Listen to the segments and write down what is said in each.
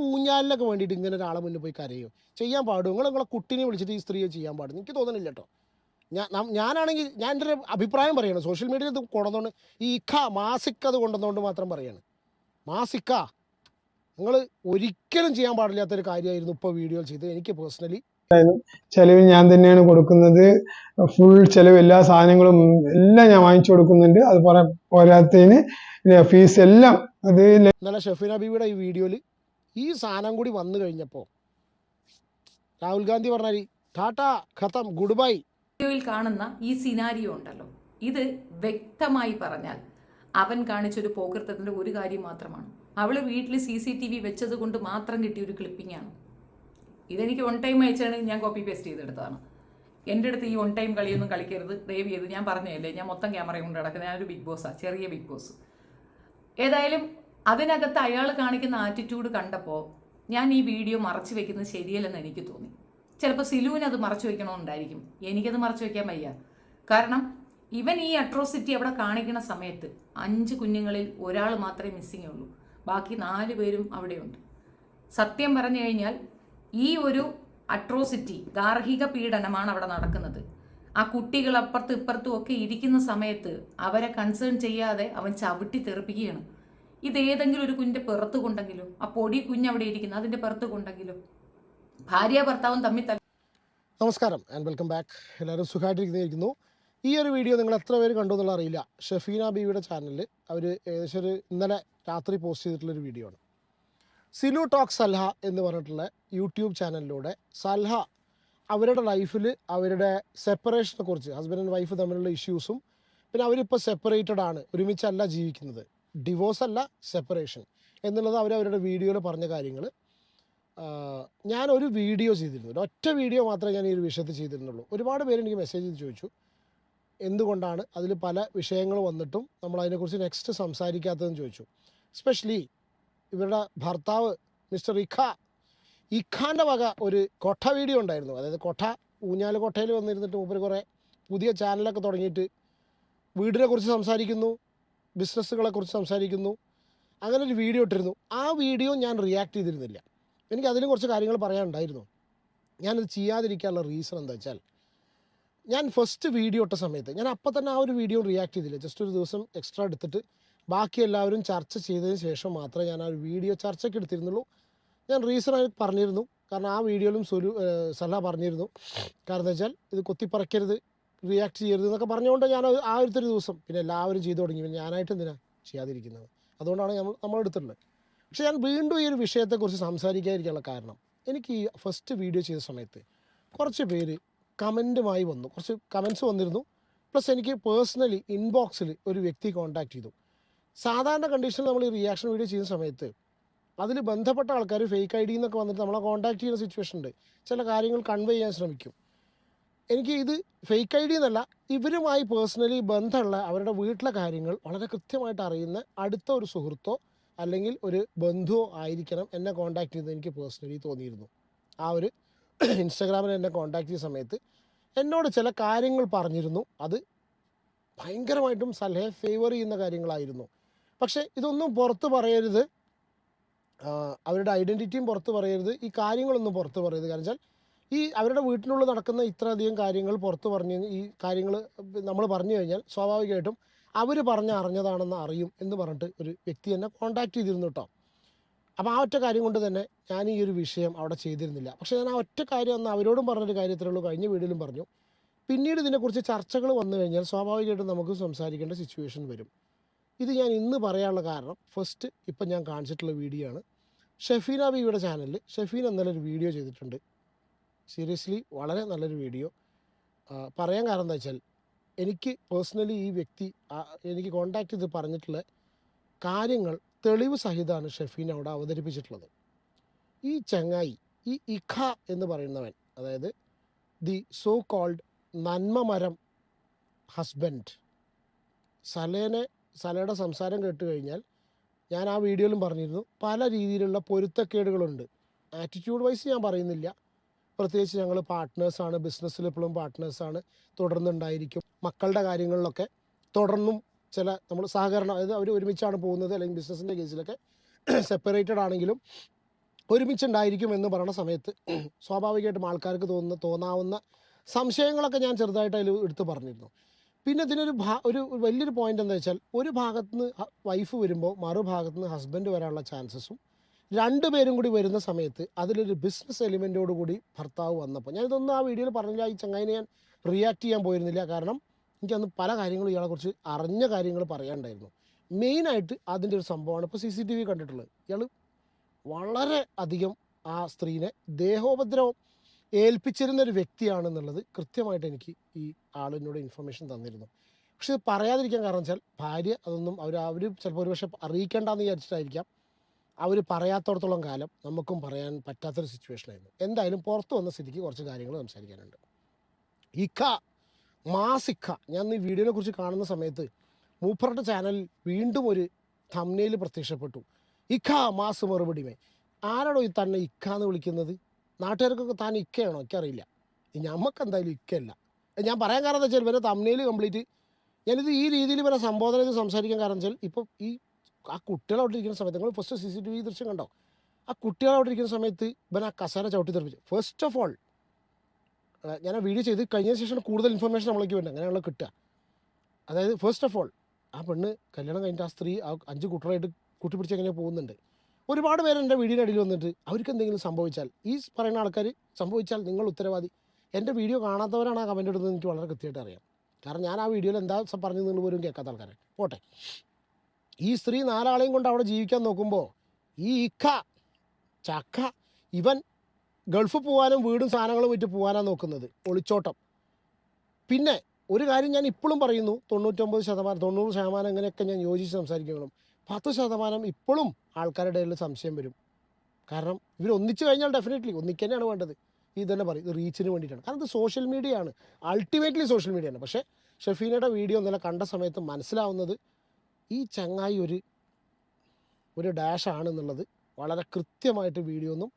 ഊഞ്ഞാലിനൊക്കെ വേണ്ടിയിട്ട് ഇങ്ങനെ ഒരാളെ മുന്നിൽ പോയി കരയോ? ചെയ്യാൻ പാടും. നിങ്ങളെ കുട്ടീനെ വിളിച്ചിട്ട് ഈ സ്ത്രീയെ ചെയ്യാൻ പാടും. എനിക്ക് തോന്നുന്നില്ല കേട്ടോ. ഞാനാണെങ്കിൽ ഞാൻ എൻ്റെ ഒരു അഭിപ്രായം പറയണം. സോഷ്യൽ മീഡിയയിൽ ഇത് കൊണ്ടുവന്നുകൊണ്ട് ഈ മാസിക്ക അത് കൊണ്ടുവന്നുകൊണ്ട് മാത്രം പറയാണ്. മാസിക്ക നിങ്ങൾ ഒരിക്കലും ചെയ്യാൻ പാടില്ലാത്തൊരു കാര്യമായിരുന്നു ഇപ്പോൾ വീഡിയോ ചെയ്തത്. എനിക്ക് പേഴ്സണലി ചെലവ് ഞാൻ തന്നെയാണ് കൊടുക്കുന്നത്. ഫുൾ ചെലവ്, എല്ലാ സാധനങ്ങളും എല്ലാം ഞാൻ വാങ്ങിച്ചു കൊടുക്കുന്നുണ്ട്. അത് പോരാത്തതിന് ഫീസ് എല്ലാം. അത് ഇന്നലെ ഷെഫീന ബീവിയുടെ ഈ വീഡിയോയിൽ ഈ സാധനം കൂടി വന്നു കഴിഞ്ഞപ്പോൾ രാഹുൽ ഗാന്ധി പറഞ്ഞാൽ ടാറ്റാ ഖത്തം ഗുഡ് ബൈ. വീഡിയോയിൽ കാണുന്ന ഈ സിനാരിയോ ഉണ്ടല്ലോ, ഇത് വ്യക്തമായി പറഞ്ഞാൽ അവൻ കാണിച്ചൊരു പോകൃത്തത്തിന്റെ ഒരു കാര്യം മാത്രമാണ്. അവള് വീട്ടിൽ CCTV വെച്ചത് കൊണ്ട് മാത്രം കിട്ടിയ ഒരു ക്ലിപ്പിംഗ് ആണ്. ഇതെനിക്ക് ഓൺ ടൈം അയച്ചാണ്, ഞാൻ കോപ്പി പേസ്റ്റ് ചെയ്തെടുത്തതാണ്. എൻ്റെ അടുത്ത് ഈ ഓൺ ടൈം കളിയൊന്നും കളിക്കരുത് ദയവ് ചെയ്ത്. ഞാൻ പറഞ്ഞതല്ലേ, ഞാൻ മൊത്തം ക്യാമറ കൊണ്ട് നടക്കുന്നത്. ഞാനൊരു ബിഗ് ബോസാണ്, ചെറിയ ബിഗ് ബോസ്. ഏതായാലും അതിനകത്ത് അയാൾ കാണിക്കുന്ന ആറ്റിറ്റ്യൂഡ് കണ്ടപ്പോൾ ഞാൻ ഈ വീഡിയോ മറച്ചു വെക്കുന്നത് ശരിയല്ലെന്ന് എനിക്ക് തോന്നി. ചിലപ്പോൾ സിലുവിന് അത് മറച്ചു വെക്കണമെന്നുണ്ടായിരിക്കും, എനിക്കത് മറച്ചു വെക്കാൻ വയ്യ. കാരണം ഇവൻ ഈ അട്രോസിറ്റി അവിടെ കാണിക്കുന്ന സമയത്ത് 5 കുഞ്ഞുങ്ങളിൽ ഒരാൾ മാത്രമേ മിസ്സിങ് ഉള്ളൂ, ബാക്കി 4 പേരും അവിടെയുണ്ട്. സത്യം പറഞ്ഞു കഴിഞ്ഞാൽ ഈ ഒരു അട്രോസിറ്റി, ഗാർഹിക പീഡനമാണ് അവിടെ നടക്കുന്നത്. ആ കുട്ടികൾ അപ്പുറത്തും ഇപ്പുറത്തും ഒക്കെ ഇരിക്കുന്ന സമയത്ത് അവരെ കൺസേൺ ചെയ്യാതെ അവൻ ചവിട്ടി തെറിപ്പിക്കുകയാണ്. ഇതേതെങ്കിലും ഒരു കുഞ്ഞിൻ്റെ പുറത്ത് കൊണ്ടെങ്കിലോ, ആ പൊടി കുഞ്ഞവിടെ ഇരിക്കുന്നു അതിൻ്റെ പുറത്ത് കൊണ്ടെങ്കിലോ, ഭാര്യ ഭർത്താവും തമ്മിൽ നമസ്കാരം ആൻഡ് വെൽക്കം ബാക്ക്. എല്ലാവരും സുഖമായിട്ടിരിക്കുന്നു. ഈ ഒരു വീഡിയോ നിങ്ങൾ എത്ര പേര് കണ്ടു എന്നുള്ള അറിയില്ല. ഷെഫീന ബീവിയുടെ ചാനലിൽ അവർ ഏകദേശം ഒരു ഇന്നലെ രാത്രി പോസ്റ്റ് ചെയ്തിട്ടുള്ളൊരു വീഡിയോ ആണ്. സിലു ടോക്ക് സൽഹ എന്ന് പറഞ്ഞിട്ടുള്ള യൂട്യൂബ് ചാനലിലൂടെ സൽഹ അവരുടെ ലൈഫിൽ അവരുടെ സെപ്പറേഷനെ കുറിച്ച്, ഹസ്ബൻഡ് ആൻഡ് വൈഫ് തമ്മിലുള്ള ഇഷ്യൂസും, പിന്നെ അവരിപ്പോൾ സെപ്പറേറ്റഡ് ആണ്, ഒരുമിച്ചല്ല ജീവിക്കുന്നത്, ഡിവോഴ്സ് അല്ല സെപ്പറേഷൻ എന്നുള്ളത് അവരവരുടെ വീഡിയോയിൽ പറഞ്ഞ കാര്യങ്ങൾ. ഞാനൊരു വീഡിയോ ചെയ്തിരുന്നു, ഒറ്റ വീഡിയോ മാത്രമേ ഞാൻ ഈ ഒരു വിഷയത്തിൽ ചെയ്തിരുന്നുള്ളൂ. ഒരുപാട് പേര് എനിക്ക് മെസ്സേജ് ചെയ്ത് ചോദിച്ചു എന്തുകൊണ്ടാണ് അതിൽ പല വിഷയങ്ങൾ വന്നിട്ടും നമ്മൾ അതിനെക്കുറിച്ച് നെക്സ്റ്റ് സംസാരിക്കാത്തതെന്ന് ചോദിച്ചു. എസ്പെഷ്യലി ഇവരുടെ ഭർത്താവ് മിസ്റ്റർ ഇഖാൻ്റെ വക ഒരു കൊട്ട വീഡിയോ ഉണ്ടായിരുന്നു. അതായത് ഊഞ്ഞാൽ കൊട്ടയിൽ വന്നിരുന്നിട്ട് മൂപ്പര് കുറേ പുതിയ ചാനലൊക്കെ തുടങ്ങിയിട്ട് വീടിനെ കുറിച്ച് സംസാരിക്കുന്നു, ബിസിനസ്സുകളെക്കുറിച്ച് സംസാരിക്കുന്നു, അങ്ങനെ ഒരു വീഡിയോ ഇട്ടിരുന്നു. ആ വീഡിയോ ഞാൻ റിയാക്ട് ചെയ്തിരുന്നില്ല. എനിക്ക് അതിന് കുറച്ച് കാര്യങ്ങൾ പറയാനുണ്ടായിരുന്നു. ഞാനത് ചെയ്യാതിരിക്കാനുള്ള റീസൺ എന്താ വെച്ചാൽ, ഞാൻ ഫസ്റ്റ് വീഡിയോ ഇട്ട സമയത്ത് ഞാൻ അപ്പം തന്നെ ആ ഒരു വീഡിയോ റിയാക്ട് ചെയ്തില്ല. ജസ്റ്റ് ഒരു ദിവസം എക്സ്ട്രാ എടുത്തിട്ട് ബാക്കി എല്ലാവരും ചർച്ച ചെയ്തതിന് ശേഷം മാത്രമേ ഞാൻ ആ ഒരു വീഡിയോ ചർച്ചയ്ക്ക് എടുത്തിരുന്നുള്ളൂ. ഞാൻ റീസൺ ആയി പറഞ്ഞിരുന്നു, കാരണം ആ വീഡിയോയിലും സലഹ പറഞ്ഞിരുന്നു, കാരണം എന്താ വെച്ചാൽ ഇത് കൊത്തിപ്പറക്കരുത്, റിയാക്ട് ചെയ്യരുത് എന്നൊക്കെ പറഞ്ഞുകൊണ്ട് ഞാൻ ആ ഒരു ദിവസം പിന്നെ എല്ലാവരും ചെയ്തു തുടങ്ങി. ഞാനായിട്ട് എന്തിനാണ് ചെയ്യാതിരിക്കുന്നത്? അതുകൊണ്ടാണ് നമ്മൾ എടുത്തിട്ടുള്ളത്. പക്ഷേ ഞാൻ വീണ്ടും ഈ ഒരു വിഷയത്തെക്കുറിച്ച് സംസാരിക്കാതിരിക്കാനുള്ള കാരണം, എനിക്ക് ഈ ഫസ്റ്റ് വീഡിയോ ചെയ്ത സമയത്ത് കുറച്ച് പേര് കമൻറ്റുമായി വന്നു, കുറച്ച് കമൻറ്റ്സ് വന്നിരുന്നു. പ്ലസ് എനിക്ക് പേഴ്സണലി ഇൻബോക്സിൽ ഒരു വ്യക്തി കോൺടാക്ട് ചെയ്തു. സാധാരണ കണ്ടീഷനിൽ നമ്മൾ ഈ റിയാക്ഷൻ വീഡിയോ ചെയ്യുന്ന സമയത്ത് അതിൽ ബന്ധപ്പെട്ട ആൾക്കാർ ഫേക്ക് ID എന്നൊക്കെ വന്നിട്ട് നമ്മളെ കോൺടാക്ട് ചെയ്യുന്ന സിറ്റുവേഷൻ ഉണ്ട്. ചില കാര്യങ്ങൾ കൺവേ ചെയ്യാൻ ശ്രമിക്കും. എനിക്ക് ഇത് ഫേക്ക് ID എന്നല്ല, ഇവരുമായി പേഴ്സണലി ബന്ധമുള്ള അവരുടെ വീട്ടിലെ കാര്യങ്ങൾ വളരെ കൃത്യമായിട്ട് അറിയുന്ന അടുത്ത ഒരു സുഹൃത്തോ അല്ലെങ്കിൽ ഒരു ബന്ധുവോ ആയിരിക്കണം എന്നെ കോൺടാക്ട് ചെയ്തത് എനിക്ക് പേഴ്സണലി തോന്നിയിരുന്നു. ആ ഒരു ഇൻസ്റ്റാഗ്രാമിൽ എന്നെ കോൺടാക്ട് ചെയ്ത സമയത്ത് എന്നോട് ചില കാര്യങ്ങൾ പറഞ്ഞിരുന്നു. അത് ഭയങ്കരമായിട്ടും സലഹയെ ഫേവർ ചെയ്യുന്ന കാര്യങ്ങളായിരുന്നു. പക്ഷേ ഇതൊന്നും പുറത്ത് പറയരുത്, അവരുടെ ഐഡൻറ്റിറ്റിയും പുറത്ത് പറയരുത്, ഈ കാര്യങ്ങളൊന്നും പുറത്ത് പറയരുത്. കാരണം വെച്ചാൽ ഈ അവരുടെ വീട്ടിനുള്ളിൽ നടക്കുന്ന ഇത്രയധികം കാര്യങ്ങൾ പുറത്ത് പറഞ്ഞ് ഈ കാര്യങ്ങൾ നമ്മൾ പറഞ്ഞു കഴിഞ്ഞാൽ സ്വാഭാവികമായിട്ടും അവർ അറിഞ്ഞതാണെന്ന് അറിയും എന്ന് പറഞ്ഞിട്ട് ഒരു വ്യക്തി എന്നെ കോൺടാക്ട് ചെയ്തിരുന്നു കേട്ടോ. അപ്പോൾ ആ ഒറ്റ കാര്യം കൊണ്ട് തന്നെ ഞാൻ ഈ ഒരു വിഷയം അവിടെ ചെയ്തിരുന്നില്ല. പക്ഷേ ഞാൻ ആ ഒറ്റ കാര്യം അന്ന് അവരോടും പറഞ്ഞൊരു കാര്യത്തിലേ ഉള്ളൂ, കഴിഞ്ഞ വീഡിയോയിലും പറഞ്ഞു. പിന്നീട് ഇതിനെക്കുറിച്ച് ചർച്ചകൾ വന്നു കഴിഞ്ഞാൽ സ്വാഭാവികമായിട്ടും നമുക്ക് സംസാരിക്കേണ്ട സിറ്റുവേഷൻ വരും. ഇത് ഞാൻ ഇന്ന് പറയാനുള്ള കാരണം, ഫസ്റ്റ് ഇപ്പം ഞാൻ കാണിച്ചിട്ടുള്ള വീഡിയോ ആണ്. ഷെഫീന ബീവിയുടെ ചാനലിൽ ഷെഫീൻ എന്നൊരു വീഡിയോ ചെയ്തിട്ടുണ്ട്. സീരിയസ്ലി വളരെ നല്ലൊരു വീഡിയോ. പറയാൻ കാരണം എന്താ വെച്ചാൽ, എനിക്ക് പേഴ്സണലി ഈ വ്യക്തി എനിക്ക് കോൺടാക്ട് ചെയ്ത് പറഞ്ഞിട്ടുള്ള കാര്യങ്ങൾ തെളിവ് സഹിതമാണ് ഷെഫീൻ അവിടെ അവതരിപ്പിച്ചിട്ടുള്ളത്. ഈ ചങ്ങായി, ഈ ഇഖ എന്ന് പറയുന്നവൻ, അതായത് ദി സോ കോൾഡ് നന്മമരം ഹസ്ബൻഡ്, സലയുടെ സംസാരം കേട്ട് കഴിഞ്ഞാൽ, ഞാൻ ആ വീഡിയോയിലും പറഞ്ഞിരുന്നു, പല രീതിയിലുള്ള പൊരുത്തക്കേടുകളുണ്ട്. ആറ്റിറ്റ്യൂഡ് വൈസ് ഞാൻ പറയുന്നില്ല, പ്രത്യേകിച്ച് ഞങ്ങൾ പാർട്ട്നേഴ്സാണ്, ബിസിനസ്സിൽ എപ്പോഴും പാർട്ട്നേഴ്സാണ്, തുടർന്നുണ്ടായിരിക്കും. മക്കളുടെ കാര്യങ്ങളിലൊക്കെ തുടർന്നും ചില നമ്മൾ സഹകരണം, അതായത് അവർ ഒരുമിച്ചാണ് പോകുന്നത്, അല്ലെങ്കിൽ ബിസിനസ്സിൻ്റെ കേസിലൊക്കെ സെപ്പറേറ്റഡ് ആണെങ്കിലും ഒരുമിച്ചുണ്ടായിരിക്കും എന്ന് പറയുന്ന സമയത്ത് സ്വാഭാവികമായിട്ടും ആൾക്കാർക്ക് തോന്നാവുന്ന സംശയങ്ങളൊക്കെ ഞാൻ ചെറുതായിട്ട് അതിൽ എടുത്ത് പറഞ്ഞിരുന്നു. പിന്നെ ഇതിനൊരു ഒരു വലിയൊരു പോയിന്റ് എന്താ വെച്ചാൽ, ഒരു ഭാഗത്ത് നിന്ന് വൈഫ് വരുമ്പോൾ മറുഭാഗത്ത് നിന്ന് ഹസ്ബൻഡ് വരാനുള്ള ചാൻസസും, രണ്ടുപേരും കൂടി വരുന്ന സമയത്ത് അതിലൊരു ബിസിനസ് എലിമെൻറ്റോട് കൂടി ഭർത്താവ് വന്നപ്പോൾ, ഞാനിതൊന്നും ആ വീഡിയോയിൽ പറഞ്ഞില്ല. ഈ ചങ്ങായിനെ ഞാൻ റിയാക്ട് ചെയ്യാൻ പോയിരുന്നില്ല, കാരണം എനിക്കന്ന് പല കാര്യങ്ങളും ഇയാളെക്കുറിച്ച് അറിഞ്ഞ കാര്യങ്ങൾ പറയാനുണ്ടായിരുന്നു. മെയിനായിട്ട് അതിൻ്റെ ഒരു സംഭവമാണ് ഇപ്പോൾ CCTV കണ്ടിട്ടുള്ളത്. ഇയാൾ വളരെ അധികം ആ സ്ത്രീനെ ദേഹോപദ്രവം ഏൽപ്പിച്ചിരുന്നൊരു വ്യക്തിയാണെന്നുള്ളത് കൃത്യമായിട്ട് എനിക്ക് ഈ ആളിനോട് ഇൻഫർമേഷൻ തന്നിരുന്നു. പക്ഷെ ഇത് പറയാതിരിക്കാൻ കാരണം വെച്ചാൽ, ഭാര്യ അതൊന്നും അവർ ചിലപ്പോൾ ഒരുപക്ഷെ അറിയിക്കേണ്ടെന്ന് വിചാരിച്ചിട്ടായിരിക്കാം അവർ പറയാത്തോടത്തോളം കാലം നമുക്കും പറയാൻ പറ്റാത്തൊരു സിറ്റുവേഷനായിരുന്നു. എന്തായാലും പുറത്ത് വന്ന സ്ഥിതിക്ക് കുറച്ച് കാര്യങ്ങൾ സംസാരിക്കാനുണ്ട്. ഇക്ക മാസിക്ക, ഞാൻ ഈ വീഡിയോനെ കുറിച്ച് കാണുന്ന സമയത്ത് മൂപ്പറുടെ ചാനലിൽ വീണ്ടും ഒരു തംബ്നെയിൽ പ്രത്യക്ഷപ്പെട്ടു, ഇക്ക മാസ് മറുപടിമേ. ആരാടോ ഈ തന്നെ ഇക്ക എന്ന് വിളിക്കുന്നത്? നാട്ടുകാർക്കൊക്കെ താൻ ഇക്കയാണോ? എനിക്കറിയില്ല. ഞമ്മക്ക് എന്തായാലും ഇക്കയല്ല. ഞാൻ പറയാൻ കാരണം എന്താ വെച്ചാൽ, ഇവരെ തംബ്നെയിൽ കംപ്ലീറ്റ് ഞാനിത് ഈ രീതിയിൽ ഇവരെ സംബോധന ചെയ്ത് സംസാരിക്കാൻ കാരണം വെച്ചാൽ, ഇപ്പോൾ ഈ ആ കുട്ടികളവിടെ ഇരിക്കുന്ന സമയത്ത്, നിങ്ങൾ ഫസ്റ്റ് CCTV ദൃശ്യം കണ്ടോ? ആ കുട്ടികളവിടെ ഇരിക്കുന്ന സമയത്ത് ഇവൻ ആ കസേര ചവിട്ടി തെറിപ്പിച്ചു. ഫസ്റ്റ് ഓഫ് ഓൾ ഞാൻ ആ വീഡിയോ ചെയ്ത് കഴിഞ്ഞതിന് ശേഷം കൂടുതൽ ഇൻഫർമേഷൻ നമ്മളേക്ക് വേണ്ട അങ്ങനെയുള്ള കിട്ടുക. അതായത് ഫസ്റ്റ് ഓഫ് ഓൾ ആ പെണ്ണ് കല്യാണം കഴിഞ്ഞിട്ട് ആ സ്ത്രീ ആ 5 കുട്ടികളായിട്ട് കൂട്ടിപ്പിടിച്ച് എങ്ങനെ പോകുന്നുണ്ട്. ഒരുപാട് പേര് എൻ്റെ വീഡിയോയുടെ അടിയിൽ വന്നിട്ട് അവർക്ക് എന്തെങ്കിലും സംഭവിച്ചാൽ, ഈ പറയുന്ന ആൾക്കാർ സംഭവിച്ചാൽ നിങ്ങൾ ഉത്തരവാദി. എൻ്റെ വീഡിയോ കാണാത്തവരാണ് ആ കമൻറ്റ് ഇടുന്നത്, എനിക്ക് വളരെ കൃത്യമായിട്ട് അറിയാം. കാരണം ഞാൻ ആ വീഡിയോയിൽ എന്താ പറഞ്ഞു നിങ്ങൾ പോലും കേൾക്കാത്ത ആൾക്കാരെ. പോട്ടെ, ഈ സ്ത്രീ 4 ആളെയും കൊണ്ട് അവിടെ ജീവിക്കാൻ നോക്കുമ്പോൾ ഈ ഇക്ക ചക്ക ഇവൻ ഗൾഫ് പോകാനും വീടും സാധനങ്ങളും വിറ്റ് പോകാനാണ് നോക്കുന്നത്, ഒളിച്ചോട്ടം. പിന്നെ ഒരു കാര്യം ഞാൻ ഇപ്പോഴും പറയുന്നു, 99%, 90% ഇങ്ങനെയൊക്കെ ഞാൻ യോജിച്ച് സംസാരിക്കണം. 10% ഇപ്പോഴും ആൾക്കാരുടെ ഇടയിൽ സംശയം വരും. കാരണം ഇവർ ഒന്നിച്ച് കഴിഞ്ഞാൽ ഡെഫിനറ്റ്ലി ഒന്നിക്കന്നെയാണ് വേണ്ടത്. ഈ തന്നെ പറയും ഇത് റീച്ചിന് വേണ്ടിയിട്ടാണ്. കാരണം ഇത് സോഷ്യൽ മീഡിയ ആണ്, അൾട്ടിമേറ്റ്ലി സോഷ്യൽ മീഡിയ ആണ്. പക്ഷേ ഷെഫീനയുടെ വീഡിയോ ഇന്നലെ കണ്ട സമയത്ത് മനസ്സിലാവുന്നത് ഈ ചങ്ങായി ഒരു ഡാഷ് ആണെന്നുള്ളത് വളരെ കൃത്യമായിട്ട് വീഡിയോ ഒന്നും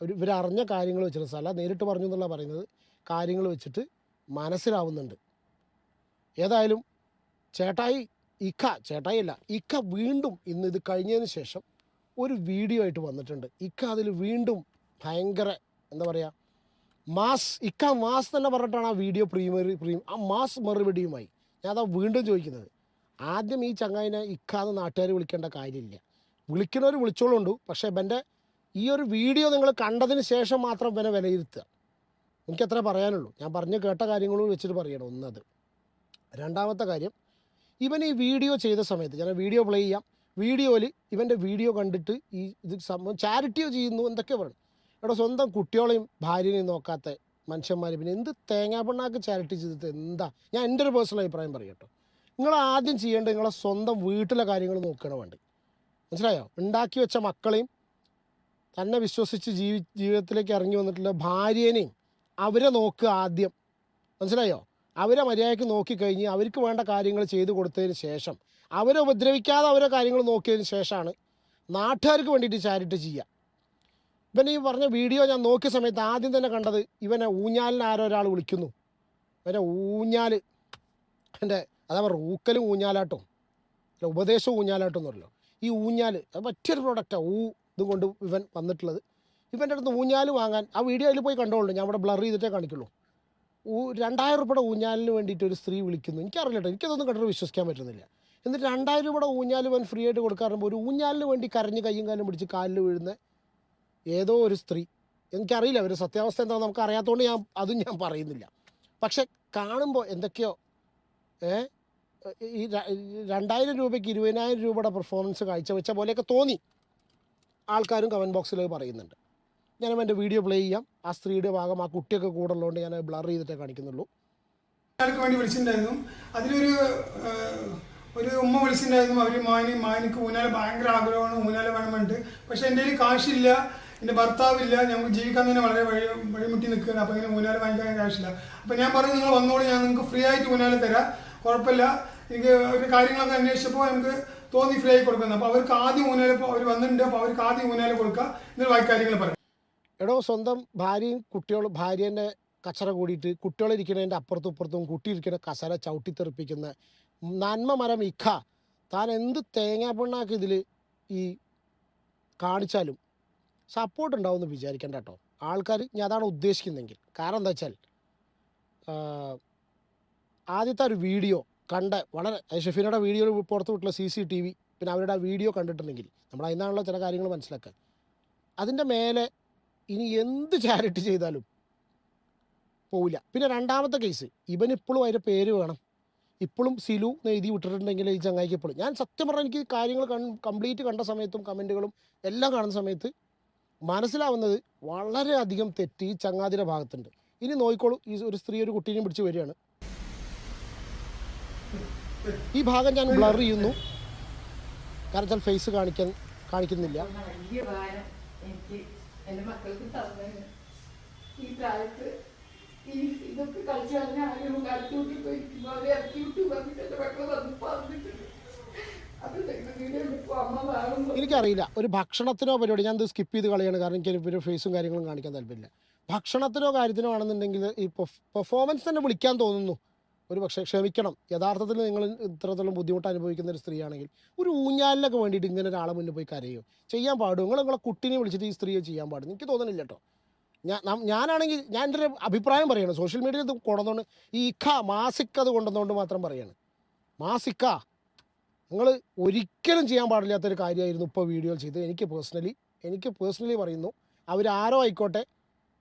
ഇവരറിഞ്ഞ കാര്യങ്ങൾ വെച്ചിട്ട്, അല്ല നേരിട്ട് പറഞ്ഞു എന്നുള്ള പറയുന്നത്, കാര്യങ്ങൾ വെച്ചിട്ട് മനസ്സിലാവുന്നുണ്ട്. ഏതായാലും ഇക്ക വീണ്ടും ഇന്ന് ഇത് കഴിഞ്ഞതിന് ശേഷം ഒരു വീഡിയോ ആയിട്ട് വന്നിട്ടുണ്ട്. ഇക്ക അതിൽ വീണ്ടും ഭയങ്കര എന്താ പറയുക, ഇക്ക മാസ് തന്നെ പറഞ്ഞിട്ടാണ് ആ വീഡിയോ ആ മാസ് മറുപടിയുമായി. ഞാൻ അതാ വീണ്ടും ചോദിക്കുന്നത്, ആദ്യം ഈ ചങ്ങായിനെ ഇക്കാന്ന് നാട്ടുകാർ വിളിക്കേണ്ട കാര്യമില്ല, വിളിക്കുന്നവർ വിളിച്ചോളുണ്ട്. പക്ഷേ ഇവൻ്റെ ഈ ഒരു വീഡിയോ നിങ്ങൾ കണ്ടതിന് ശേഷം മാത്രം ഇവനെ വിലയിരുത്തുക. എനിക്കത്ര പറയാനുള്ളൂ. ഞാൻ പറഞ്ഞ് കേട്ട കാര്യങ്ങളും വെച്ചിട്ട് പറയണം. ഒന്നത്. രണ്ടാമത്തെ കാര്യം, ഇവൻ ഈ വീഡിയോ ചെയ്ത സമയത്ത് ഞാൻ വീഡിയോ പ്ലേ ചെയ്യാം. വീഡിയോയിൽ ഇവൻ്റെ വീഡിയോ കണ്ടിട്ട് ഇത് സംഭവം ചാരിറ്റിയോ ചെയ്യുന്നു എന്തൊക്കെ പറയണം. ഇവിടെ സ്വന്തം കുട്ടികളെയും ഭാര്യനെയും നോക്കാത്ത മനുഷ്യന്മാർ പിന്നെ എന്ത് തേങ്ങാപ്പെണ്ണാക്ക് ചാരിറ്റി ചെയ്തിട്ട് എന്താ? ഞാൻ എൻ്റെ ഒരു പേഴ്സണൽ അഭിപ്രായം പറയട്ടോ. നിങ്ങൾ ആദ്യം ചെയ്യേണ്ടത് നിങ്ങളെ സ്വന്തം വീട്ടിലെ കാര്യങ്ങൾ നോക്കണം വേണ്ടി. മനസ്സിലായോ? ഉണ്ടാക്കി വെച്ച മക്കളെയും തന്നെ വിശ്വസിച്ച് ജീവിതത്തിലേക്ക് ഇറങ്ങി വന്നിട്ടുള്ള ഭാര്യേനെയും അവരെ നോക്കുക ആദ്യം. മനസ്സിലായോ? അവരെ മര്യാദയ്ക്ക് നോക്കിക്കഴിഞ്ഞ് അവർക്ക് വേണ്ട കാര്യങ്ങൾ ചെയ്തു കൊടുത്തതിന് ശേഷം, അവരെ ഉപദ്രവിക്കാതെ അവരെ കാര്യങ്ങൾ നോക്കിയതിന് ശേഷമാണ് നാട്ടുകാർക്ക് വേണ്ടിയിട്ട് ചാരിറ്റി ചെയ്യുക. ഇവൻ ഈ പറഞ്ഞ വീഡിയോ ഞാൻ നോക്കിയ സമയത്ത് ആദ്യം തന്നെ കണ്ടത് ഇവനെ ഊഞ്ഞാലിന് ആരോ ഒരാൾ വിളിക്കുന്നു. ഇവനെ ഊഞ്ഞാൽ അതാ പറയുക, ഊക്കലും ഊഞ്ഞാലാട്ടും അല്ല, ഉപദേശവും ഊഞ്ഞാലാട്ടും എന്ന് പറയല്ലോ. ഈ ഊഞ്ഞാൽ അത് മറ്റൊരു പ്രൊഡക്റ്റാണ്. ഇതും കൊണ്ട് ഇവൻ വന്നിട്ടുള്ളത്. ഇവൻ്റെ അടുത്ത് ഊഞ്ഞാൽ വാങ്ങാൻ ആ വീഡിയോ അതിൽ പോയി കണ്ടോളൂ, ഞാൻ ഇവിടെ ബ്ലർ ചെയ്തിട്ടേ കാണിക്കുള്ളൂ. 2000 രൂപയുടെ ഊഞ്ഞാലിന് വേണ്ടിയിട്ട് ഒരു സ്ത്രീ വിളിക്കുന്നു. എനിക്കറിയില്ല കേട്ടോ, എനിക്കതൊന്നും കണ്ടിട്ട് വിശ്വസിക്കാൻ പറ്റുന്നില്ല. എന്നിട്ട് 2000 രൂപയുടെ ഊഞ്ഞാൽ ഇവൻ ഫ്രീ ആയിട്ട് കൊടുക്കാറുമ്പോൾ ഒരു ഊഞ്ഞാലിന് വേണ്ടി കരഞ്ഞ് കയ്യും കാലും പിടിച്ച് കാലിൽ വീഴുന്ന ഏതോ ഒരു സ്ത്രീ. എനിക്കറിയില്ല അവർ സത്യാവസ്ഥ എന്താണെന്ന് നമുക്ക് അറിയാത്തതുകൊണ്ട് അതും ഞാൻ പറയുന്നില്ല. പക്ഷെ കാണുമ്പോൾ എന്തൊക്കെയോ ഈ 2000 രൂപയ്ക്ക് 20,000 രൂപയുടെ പെർഫോമൻസ് കാഴ്ചവെച്ച പോലെയൊക്കെ തോന്നി. ആൾക്കാരും കമൻറ്റ് ബോക്സിൽ പറയുന്നുണ്ട്. ഞാനും എൻ്റെ വീഡിയോ പ്ലേ ചെയ്യാം. ആ സ്ത്രീയുടെ ഭാഗം ആ കുട്ടിയൊക്കെ കൂടെ ഉള്ളതുകൊണ്ട് ഞാൻ ബ്ലർ ചെയ്തിട്ടേ കാണിക്കുന്നുള്ളൂ. ആൾക്ക് വേണ്ടി വിളിച്ചിട്ടുണ്ടായിരുന്നു. ഒരു ഉമ്മ വിളിച്ചിട്ടുണ്ടായിരുന്നു. അവർ മാനിക്ക് ഊഞ്ഞാൽ ഭയങ്കര ആഗ്രഹമാണ്, ഊഞ്ഞാൽ വേണം വേണ്ടിട്ട്. പക്ഷെ എൻ്റെ കയ്യിൽ കാശില്ല, എൻ്റെ ഭർത്താവില്ല, ഞങ്ങൾക്ക് ജീവിക്കാൻ തന്നെ വളരെ വഴിമുട്ടി നിൽക്കുകയാണ്. അപ്പോൾ ഇങ്ങനെ ഊഞ്ഞാൽ വാങ്ങിക്കാൻ കാശില്ല. അപ്പോൾ ഞാൻ പറഞ്ഞു, നിങ്ങൾ വന്നോളൂ, ഞാൻ നിങ്ങൾക്ക് ഫ്രീ ആയിട്ട് ഊഞ്ഞാൽ തരാം, കുഴപ്പമില്ല. എനിക്ക് ഒരു കാര്യങ്ങളൊക്കെ അന്വേഷിച്ചപ്പോൾ നമുക്ക് തോന്നി ഫ്രീ ആയി കൊടുക്കുന്നത്. അപ്പോൾ അവർക്ക് ആദ്യം ഊഞ്ഞാൽ അവർ വന്നിട്ടുണ്ട്, അപ്പോൾ അവർക്ക് ആദ്യം ഊഞ്ഞാൽ കൊടുക്കുക, എന്നിട്ട് ബാക്കി കാര്യങ്ങൾ പറയാം. എടോ, സ്വന്തം ഭാര്യയും കുട്ടികളും ഭാര്യേൻ്റെ കച്ചറ കൂടിയിട്ട് കുട്ടികളിരിക്കുന്നതിൻ്റെ അപ്പുറത്തും ഇപ്പുറത്തും കുട്ടിയിരിക്കുന്ന കസര ചവിട്ടിത്തെറിപ്പിക്കുന്ന നന്മ മരം ഇക്ക, താൻ എന്ത് തേങ്ങാപ്പെണ്ണാക്ക് ഇതിൽ ഈ കാണിച്ചാലും സപ്പോർട്ട് ഉണ്ടാവുമെന്ന് വിചാരിക്കേണ്ട കേട്ടോ. ആൾക്കാർ ഞാൻ അതാണ് ഉദ്ദേശിക്കുന്നതെങ്കിൽ. കാരണം എന്താ വെച്ചാൽ ആദ്യത്തെ ഒരു വീഡിയോ കണ്ട വളരെ ഷെഫീനയുടെ വീഡിയോ പുറത്ത് വിട്ടുള്ള CCTV പിന്നെ അവരുടെ ആ വീഡിയോ കണ്ടിട്ടുണ്ടെങ്കിൽ നമ്മൾ അതിനാണല്ലോ ചില കാര്യങ്ങൾ മനസ്സിലാക്കുക. അതിൻ്റെ മേലെ ഇനി എന്ത് ചാരിറ്റി ചെയ്താലും പോവില്ല. പിന്നെ രണ്ടാമത്തെ കേസ്, ഇവനിപ്പോഴും അതിൻ്റെ പേര് വേണം. ഇപ്പോഴും സിലു എന്ന് എഴുതി വിട്ടിട്ടുണ്ടെങ്കിൽ ഈ ചങ്ങായിക്ക് ഇപ്പോഴും ഞാൻ സത്യം പറഞ്ഞാൽ എനിക്ക് കാര്യങ്ങൾ കംപ്ലീറ്റ് കണ്ട സമയത്തും കമൻറ്റുകളും എല്ലാം കാണുന്ന സമയത്ത് മനസ്സിലാവുന്നത് വളരെയധികം തെറ്റ് ഈ ചങ്ങാതിയുടെ ഭാഗത്തുണ്ട്. ഇനി നോക്കിക്കോളൂ, ഈ ഒരു സ്ത്രീ ഒരു കുട്ടീനെയും പിടിച്ച് വരികയാണ്. ഈ ഭാഗം ഞാൻ ബ്ലർ ചെയ്യുന്നു, കാരണം വെച്ചാൽ ഫേസ് കാണിക്കുന്നില്ല. വലിയ ഭാരം എനിക്ക് എൻ്റെ മക്കൾക്ക് തന്നതിന് ഈ കാലത്ത് ഇതൊക്കെ കളിച്ചു കഴിഞ്ഞാൽ ആരും കരച്ചൂട്ടി പോയിരിക്കുമ്പോൾ അവരെ ഇറക്കി വിട്ടു പറഞ്ഞിട്ട് എൻ്റെ മക്കൾ വന്ന് പറഞ്ഞിട്ടുണ്ട്. അത് വീഡിയോ അമ്മ കാണുന്നു. എനിക്കറിയില്ല, ഒരു ഭക്ഷണത്തിനോ പരിപാടി ഞാൻ ഇത് സ്കിപ്പ് ചെയ്ത് കളയാണ്, കാരണം എനിക്ക് ഒരു ഫേസും കാര്യങ്ങളും കാണിക്കാൻ താല്പര്യമില്ല. ഭക്ഷണത്തിനോ കാര്യത്തിനോ ആണെന്നുണ്ടെങ്കിൽ ഈ പെർഫോമൻസ് തന്നെ വിളിക്കാൻ തോന്നുന്നു. ഒരു പക്ഷേ ക്ഷമിക്കണം, യഥാർത്ഥത്തിൽ നിങ്ങൾ ഇത്രത്തോളം ബുദ്ധിമുട്ട് അനുഭവിക്കുന്ന ഒരു സ്ത്രീയാണെങ്കിൽ ഒരു ഊഞ്ഞാലിനൊക്കെ വേണ്ടിയിട്ട് ഇങ്ങനെ ഒരാളെ മുന്നിൽ പോയി കരയോ ചെയ്യാൻ പാടും? നിങ്ങളെ കുട്ടീനെ വിളിച്ചിട്ട് ഈ സ്ത്രീയെ ചെയ്യാൻ പാടും? എനിക്ക് തോന്നുന്നില്ല കേട്ടോ. ഞാനാണെങ്കിൽ ഞാൻ എൻ്റെ ഒരു അഭിപ്രായം പറയണം, സോഷ്യൽ മീഡിയയിൽ ഇത് കൊണ്ടുവന്നുകൊണ്ട് ഈ മാസിക്ക അത് കൊണ്ടുവന്നുകൊണ്ട് മാത്രം പറയാണ്. മാസിക്ക നിങ്ങൾ ഒരിക്കലും ചെയ്യാൻ പാടില്ലാത്തൊരു കാര്യമായിരുന്നു ഇപ്പോൾ വീഡിയോ ചെയ്ത്. എനിക്ക് പേഴ്സണലി പറയുന്നു, അവരാരോ ആയിക്കോട്ടെ,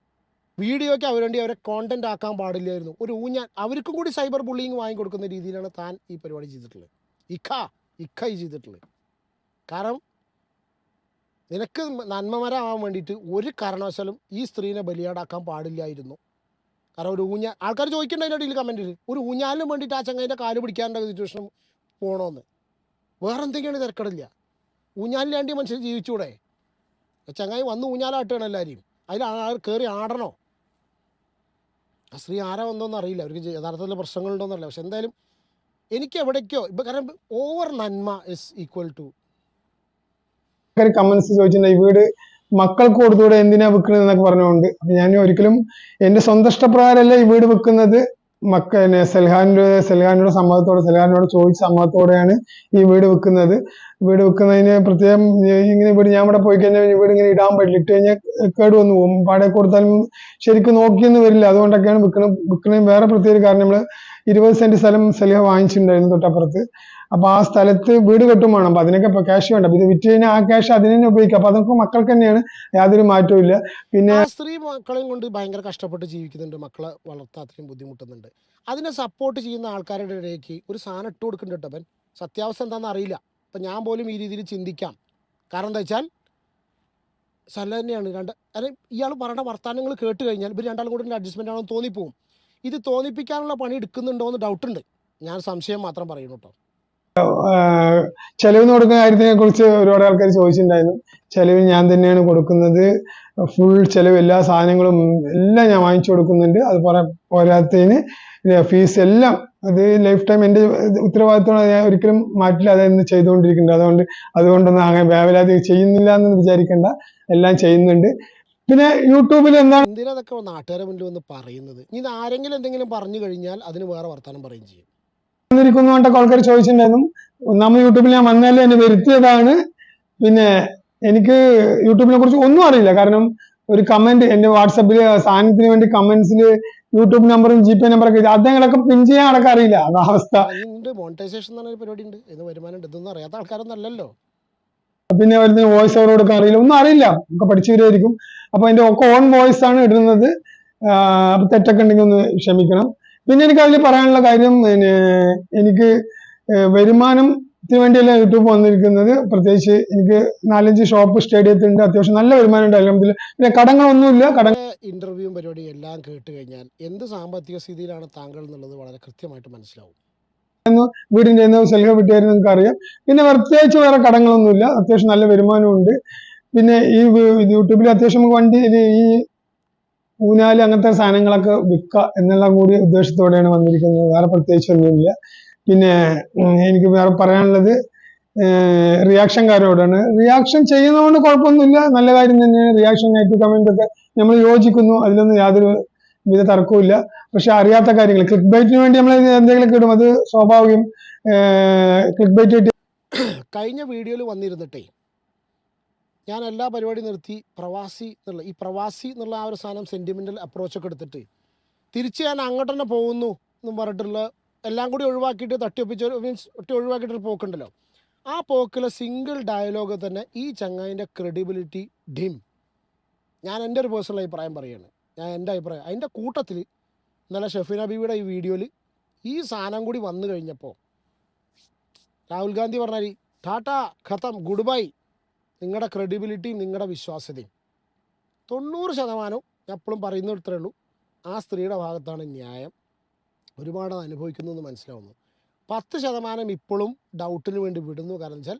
വീഡിയോയ്ക്ക് അവരുവേണ്ടി അവരെ കോണ്ടന്റ് ആക്കാൻ പാടില്ലായിരുന്നു. ഒരു ഊഞ്ഞാൽ അവർക്കും കൂടി സൈബർ ബുള്ളിങ് വാങ്ങിക്കൊടുക്കുന്ന രീതിയിലാണ് താൻ ഈ പരിപാടി ചെയ്തിട്ടുള്ളത്. ഇക്ക ഈ ചെയ്തിട്ടുള്ളത്. കാരണം നിനക്ക് നന്മമരാവാൻ വേണ്ടിയിട്ട് ഒരു കാരണവശാലും ഈ സ്ത്രീനെ ബലിയാടാക്കാൻ പാടില്ലായിരുന്നു. കാരണം ഒരു ആൾക്കാർ ചോദിക്കേണ്ട അതിൻ്റെ ഇടയിൽ കമൻറ്റിൽ ഒരു ഊഞ്ഞാലിനും വേണ്ടിയിട്ട് ആ ചങ്ങായിൻ്റെ കാല് പിടിക്കാനുള്ള സിറ്റുവേഷൻ പോകണമെന്ന്. വേറെ എന്തൊക്കെയാണ് തിരക്കടില്ല. ഊഞ്ഞാലിലാണ്ടി മനുഷ്യർ ജീവിച്ചൂടെ? ചങ്ങായി വന്ന് ഊഞ്ഞാലാട്ടുകയാണ് എല്ലാവരെയും. അതിൽ കയറി ആടണോ? ആ സ്ത്രീ ആരാ വന്നോന്ന് അറിയില്ല, അവർക്ക് യഥാർത്ഥത്തിൽ പ്രശ്നങ്ങളുണ്ടോന്നറിയില്ല. പക്ഷെ എന്തായാലും എനിക്ക് എവിടേക്കോ ഇപ്പം, കാരണം ഓവർ നന്മ ഇസ് ഈക്വൽ ടു കമന്റ്സ് ചോദിച്ചിട്ടുണ്ട്, ഈ വീട് മക്കൾക്ക് കൊടുത്തുകൂടെ, എന്തിനാ വെക്കുന്നത് എന്നൊക്കെ പറഞ്ഞുകൊണ്ട്. അപ്പൊ ഞാൻ ഒരിക്കലും എന്റെ സ്വന്തം ഇഷ്ടപ്രകാരമല്ല ഈ വീട് വെക്കുന്നത്. സെൽഹാനോട് സമ്മതത്തോടെ, സെൽഹാനോട് ചോദിച്ച സമ്മതത്തോടെയാണ് ഈ വീട് വെക്കുന്നത്. വീട് വെക്കുന്നതിന് പ്രത്യേകം ഇങ്ങനെ വീട് ഞാൻ ഇവിടെ പോയി കഴിഞ്ഞാൽ വീട് ഇങ്ങനെ ഇടാൻ പറ്റില്ല, ഇട്ട് കഴിഞ്ഞാൽ കേട് വന്നു പോകും, പാടെ കൊടുത്താലും ശരിക്കും നോക്കിയൊന്നും വരില്ല. അതുകൊണ്ടൊക്കെയാണ് വിൽക്കുന്നത്. വേറെ പ്രത്യേക കാരണം, നമ്മള് 20 സെന്റ് സ്ഥലം സെൽഹ വാങ്ങിച്ചിട്ടുണ്ടായിരുന്നു തൊട്ടപ്പുറത്ത്. അപ്പൊ ആ സ്ഥലത്ത് വീട് കെട്ടും വേണം. അപ്പൊ അതിനൊക്കെ ഇപ്പൊ ക്യാഷ് വേണ്ട. ഇത് വിറ്റ് കഴിഞ്ഞാൽ ആ ക്യാഷ് അതിന് തന്നെ ഉപയോഗിക്കാം. അപ്പൊ അതൊക്കെ മക്കൾക്ക് തന്നെയാണ്, യാതൊരു മാറ്റവും ഇല്ല. പിന്നെ സ്ത്രീ മക്കളെയും കൊണ്ട് ഭയങ്കര കഷ്ടപ്പെട്ട് ജീവിക്കുന്നുണ്ട്, മക്കളെ വളർത്താൻ അത്രയും ബുദ്ധിമുട്ടുന്നുണ്ട്. അതിനെ സപ്പോർട്ട് ചെയ്യുന്ന ആൾക്കാരുടെ ഇടയ്ക്ക് ഒരു സാധനം ഇട്ട് കൊടുക്കുന്നുണ്ട്. അവൻ സത്യാവസ്ഥ എന്താണെന്ന് അറിയില്ല. അപ്പം ഞാൻ പോലും ഈ രീതിയിൽ ചിന്തിക്കാം. കാരണം എന്താ വെച്ചാൽ സ്ഥലം തന്നെയാണ് അല്ലെ, ഇയാൾ പറയുന്ന വർത്തമാനങ്ങൾ കേട്ട് കഴിഞ്ഞാൽ ഇവർ രണ്ടാളും കൂടി അഡ്ജസ്റ്റ്മെൻ്റ് ആണെന്ന് തോന്നിപ്പോവും. ഇത് തോന്നിപ്പിക്കാനുള്ള പണി എടുക്കുന്നുണ്ടോ എന്ന് ഡൗട്ടുണ്ട്. ഞാൻ സംശയം മാത്രം പറയുന്നു കേട്ടോ. ചെലവിന് കൊടുക്കുന്ന കാര്യത്തിനെ കുറിച്ച് ഒരുപാട് ആൾക്കാർ ചോദിച്ചിട്ടുണ്ടായിരുന്നു. ചെലവ് ഞാൻ തന്നെയാണ് കൊടുക്കുന്നത്, ഫുൾ ചെലവ്, എല്ലാ സാധനങ്ങളും എല്ലാം ഞാൻ വാങ്ങിച്ചു കൊടുക്കുന്നുണ്ട്. അത് പോരാത്തതിന് ഫീസ് എല്ലാം അത് ലൈഫ് ടൈം എൻ്റെ ഉത്തരവാദിത്തമാണ്, ഞാൻ ഒരിക്കലും മാറ്റില്ല, അതെന്ന് ചെയ്തുകൊണ്ടിരിക്കുന്നുണ്ട്. അതുകൊണ്ടൊന്നും അങ്ങനെ വേവലാതി ചെയ്യുന്നില്ല എന്ന് വിചാരിക്കേണ്ട, എല്ലാം ചെയ്യുന്നുണ്ട്. പിന്നെ യൂട്യൂബിൽ എന്താണ് എന്തിനതൊക്കെ നാട്ടുകാരെ മുന്നിൽ വന്ന് പറയുന്നത്? ഇനി ആരെങ്കിലും എന്തെങ്കിലും പറഞ്ഞു കഴിഞ്ഞാൽ അതിന് വേറെ വർത്താനം പറയുകയും ചെയ്യും. ൊക്കെ ആൾക്കാർ ചോദിച്ചിട്ടുണ്ടായിരുന്നു. ഒന്നാമത് യൂട്യൂബിൽ ഞാൻ വന്നാലേ എന്നെ വരുത്തിയതാണ്. പിന്നെ എനിക്ക് യൂട്യൂബിനെ കുറിച്ച് ഒന്നും അറിയില്ല. കാരണം ഒരു കമന്റ് എന്റെ വാട്സപ്പിൽ സാധനത്തിന് വേണ്ടി കമന്റ്സിൽ യൂട്യൂബ് നമ്പറും GPay നമ്പറൊക്കെ അദ്ദേഹങ്ങളൊക്കെ പിൻ ചെയ്യാൻ അടക്കം അറിയില്ല. അതാ അവസ്ഥ. മോണിറ്റൈസേഷൻ എന്ന് പറഞ്ഞ പരിപാടി ഉണ്ട്, ഇത് വരുമാനം ഉണ്ട്, ഇതൊന്നും അറിയാത്ത ആൾക്കാരൊന്നും അല്ലല്ലോ. പിന്നെ അവർക്ക് വോയിസ് ഓവർ കൊടുക്കാൻ അറിയില്ല, ഒന്നും അറിയില്ല, ഒക്കെ പഠിച്ചു വരുമായിരിക്കും. അപ്പൊ എന്റെ ഒക്കെ ഓൺ വോയിസ് ആണ് ഇടുന്നത്. തെറ്റൊക്കെ ഉണ്ടെങ്കിൽ ഒന്ന് ക്ഷമിക്കണം. പിന്നെ എനിക്ക് അതിൽ പറയാനുള്ള കാര്യം, എനിക്ക് വരുമാനത്തിന് വേണ്ടിയല്ല യൂട്യൂബ് വന്നിരിക്കുന്നത്. പ്രത്യേകിച്ച് എനിക്ക് 4-5 ഷോപ്പ് സ്റ്റേഡിയത്തിലുണ്ട്, അത്യാവശ്യം നല്ല വരുമാനം ഉണ്ട്. അല്ലെങ്കിൽ പിന്നെ കടങ്ങളൊന്നുമില്ല. ഇന്റർവ്യൂവും പരിപാടിയും എല്ലാം കേട്ട് കഴിഞ്ഞാൽ എന്ത് സാമ്പത്തിക സ്ഥിതിയിലാണ് താങ്കൾ എന്നുള്ളത് വളരെ കൃത്യമായിട്ട് മനസ്സിലാവും. വീടിന്റെ സെൽഹ വിട്ടുകാരും നിങ്ങൾക്ക് അറിയാം. പിന്നെ പ്രത്യേകിച്ച് വേറെ കടങ്ങളൊന്നുമില്ല, അത്യാവശ്യം നല്ല വരുമാനമുണ്ട്. പിന്നെ ഈ യൂട്യൂബിൽ അത്യാവശ്യം നമുക്ക് വണ്ടി ഈ ഊഞ്ഞാല് അങ്ങനത്തെ സാധനങ്ങളൊക്കെ വിൽക്കുക എന്നുള്ള കൂടി ഉദ്ദേശത്തോടെയാണ് വന്നിരിക്കുന്നത്. വേറെ പ്രത്യേകിച്ചൊന്നുമില്ല. പിന്നെ എനിക്ക് വേറെ പറയാനുള്ളത് റിയാക്ഷൻകാരോടാണ്. റിയാക്ഷൻ ചെയ്യുന്നതുകൊണ്ട് കുഴപ്പമൊന്നുമില്ല, നല്ല കാര്യം തന്നെയാണ്. റിയാക്ഷൻ, നെഗറ്റീവ് കമന്റ് ഒക്കെ നമ്മൾ യോജിക്കുന്നു, അതിലൊന്നും യാതൊരു വിധ തർക്കവും. പക്ഷെ അറിയാത്ത കാര്യങ്ങൾ ക്ലിക്ക് ബൈറ്റിന് വേണ്ടി നമ്മൾ എന്തെങ്കിലുമൊക്കെ ഇടും, അത് സ്വാഭാവികം. ക്ലിക്ക് ബൈറ്റ് കഴിഞ്ഞ വീഡിയോയിൽ വന്നിരുന്നിട്ടേ ഞാൻ എല്ലാ പരിപാടിയും നിർത്തി പ്രവാസി എന്നുള്ള ആ ഒരു സാധനം സെൻറ്റിമെൻ്റൽ അപ്രോച്ചൊക്കെ എടുത്തിട്ട് തിരിച്ച് ഞാൻ അങ്ങോട്ട് തന്നെ പോകുന്നു എന്നും പറഞ്ഞിട്ടുള്ള എല്ലാം കൂടി ഒഴിവാക്കിയിട്ട് ഒഴിവാക്കിയിട്ടൊരു പോക്കുണ്ടല്ലോ, ആ പോക്കിലെ സിംഗിൾ ഡയലോഗ് തന്നെ ഈ ചങ്ങായിൻ്റെ ക്രെഡിബിലിറ്റി ഡിം. ഞാൻ എൻ്റെ ഒരു പേഴ്സണൽ അഭിപ്രായം പറയുകയാണ്. എൻ്റെ അഭിപ്രായം അതിൻ്റെ കൂട്ടത്തിൽ ഇന്നലെ ഷെഫീന ബീവിയുടെ ഈ വീഡിയോയിൽ ഈ സാധനം കൂടി വന്നു കഴിഞ്ഞപ്പോൾ രാഹുൽ ഗാന്ധി പറഞ്ഞാൽ ടാറ്റ ഖത്തം ഗുഡ് ബൈ, നിങ്ങളുടെ ക്രെഡിബിലിറ്റിയും നിങ്ങളുടെ വിശ്വാസ്യതയും 90% ഞാൻ എപ്പോഴും പറയുന്ന ഇത്രയേ ഉള്ളൂ, ആ സ്ത്രീയുടെ ഭാഗത്താണ് ന്യായം. ഒരുപാട് അനുഭവിക്കുന്നു മനസ്സിലാവുന്നു. 10% ഇപ്പോഴും ഡൗട്ടിന് വേണ്ടി വിടുന്നു. കാരണം വെച്ചാൽ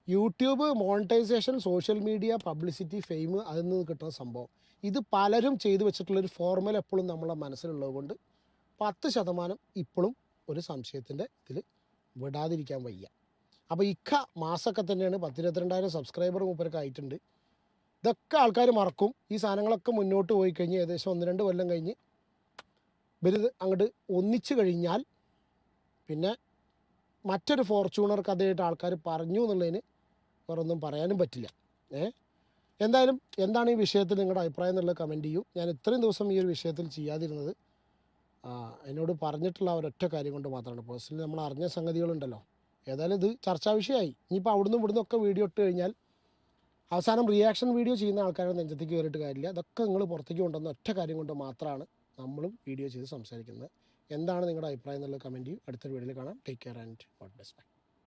YouTube monetisation, social media, publicity, fame, അതിൽ നിന്ന് കിട്ടുന്ന സംഭവം ഇത് പലരും ചെയ്തു വെച്ചിട്ടുള്ളൊരു ഫോർമുല എപ്പോഴും നമ്മളെ മനസ്സിലുള്ളത് കൊണ്ട് 10% ഇപ്പോഴും ഒരു സംശയത്തിൻ്റെ ഇതിൽ വിടാതിരിക്കാൻ വയ്യ. അപ്പോൾ മാസമൊക്കെ തന്നെയാണ് 10-22,000 സബ്സ്ക്രൈബർ മൂപ്പരൊക്കെ ആയിട്ടുണ്ട്. ഇതൊക്കെ ആൾക്കാർ മറക്കും. ഈ സാധനങ്ങളൊക്കെ മുന്നോട്ട് പോയി കഴിഞ്ഞ് ഏകദേശം 1-2 കൊല്ലം കഴിഞ്ഞ് ഇവരിത് അങ്ങോട്ട് ഒന്നിച്ചു കഴിഞ്ഞാൽ പിന്നെ മറ്റൊരു ഫോർച്യൂണർ കഥയായിട്ട് ആൾക്കാർ പറഞ്ഞു എന്നുള്ളതിന് വേറൊന്നും പറയാനും പറ്റില്ല. എന്തായാലും എന്താണ് ഈ വിഷയത്തിൽ നിങ്ങളുടെ അഭിപ്രായം എന്നുള്ളത് കമൻറ്റ് ചെയ്യൂ. ഞാൻ ഇത്രയും ദിവസം ഈ ഒരു വിഷയത്തിൽ ചെയ്യാതിരുന്നത് എന്നോട് പറഞ്ഞിട്ടുള്ള ഒരൊറ്റ കാര്യം കൊണ്ട് മാത്രമാണ്. പേഴ്സണലി നമ്മൾ അറിഞ്ഞ സംഗതികളുണ്ടല്ലോ. ഏതായാലും ഇത് ചർച്ചാ വിഷയമായി. ഇനിയിപ്പോൾ അവിടുന്ന് ഇവിടുന്ന് ഒക്കെ വീഡിയോ ഇട്ട് കഴിഞ്ഞാൽ അവസാനം റിയാക്ഷൻ വീഡിയോ ചെയ്യുന്ന ആൾക്കാരുടെ നെഞ്ചത്തേക്ക് കയറിയിട്ട് കാര്യമില്ല. അതൊക്കെ നിങ്ങൾ പുറത്തേക്ക് കൊണ്ടുവന്ന ഒറ്റ കാര്യം കൊണ്ട് മാത്രമാണ് നമ്മളും വീഡിയോ ചെയ്ത് സംസാരിക്കുന്നത്. എന്താണ് നിങ്ങളുടെ അഭിപ്രായം എന്നുള്ളത് കമൻറ്റ് ചെയ്യും. അടുത്തൊരു വീഡിയോയിൽ കാണാം. Take care and God bless. By.